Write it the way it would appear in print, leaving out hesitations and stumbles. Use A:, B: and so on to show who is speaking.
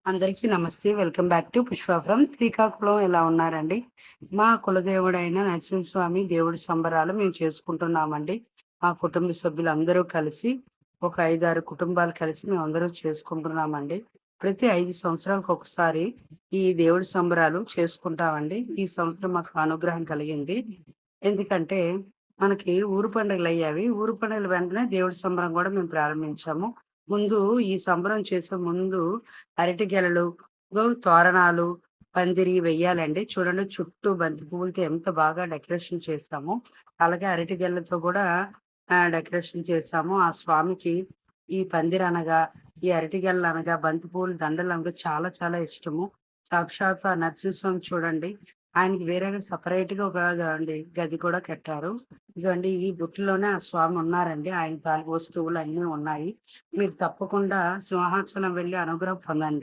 A: అందరికీ నమస్తే. Welcome back to Pushpa from Srikakulam. ఎలా ఉన్నారండి? మా కులదేవుడైన నరసింహస్వామి దేవుడి సంబరాలు మేము చేసుకుంటున్నామండి. మా కుటుంబ సభ్యులందరూ కలిసి ఒక 5-6 కుటుంబాలు కలిసి మేమందరం చేసుకుంటున్నామండి. ప్రతి 5 సంవత్సరాలకు ఒకసారి ఈ దేవుడి సంబరాలు చేసుకుంటామండి. ఈ సంవత్సరం మాకు అనుగ్రహం కలిగింది. ఎందుకంటే మనకి ఊరు పండుగలు అయ్యావి. ఊరు పండుగల వెంటనే దేవుడి సంబరం కూడా మేము ప్రారంభించాము. ముందు ఈ సంబరం చేసే ముందు అరటి గెలలు, తోరణాలు, పందిరి వెయ్యాలండి. చూడండి, చుట్టూ బంతి పువ్వులతో ఎంత బాగా డెకరేషన్ చేశామో, అలాగే అరటి గెలలతో కూడా డెకరేషన్ చేశాము. ఆ స్వామికి ఈ పందిరనగా, ఈ అరటి గెలలనగా, బంతి పువ్వుల దండలనగా చాలా చాలా ఇష్టము. సాక్షాత్తు ఆ నరసింహస్వామి చూడండి, ఆయనకి వేరేగా సెపరేట్‌గా ఒక గది కూడా కట్టారు. ఇదిగోండి, ఈ బుట్టలోనే ఆ స్వామి ఉన్నారండి. ఆయన తాలూకు వస్తువులు అన్నీ ఉన్నాయి. మీరు తప్పకుండా సింహాచలం వెళ్లి అనుగ్రహం పొందండి.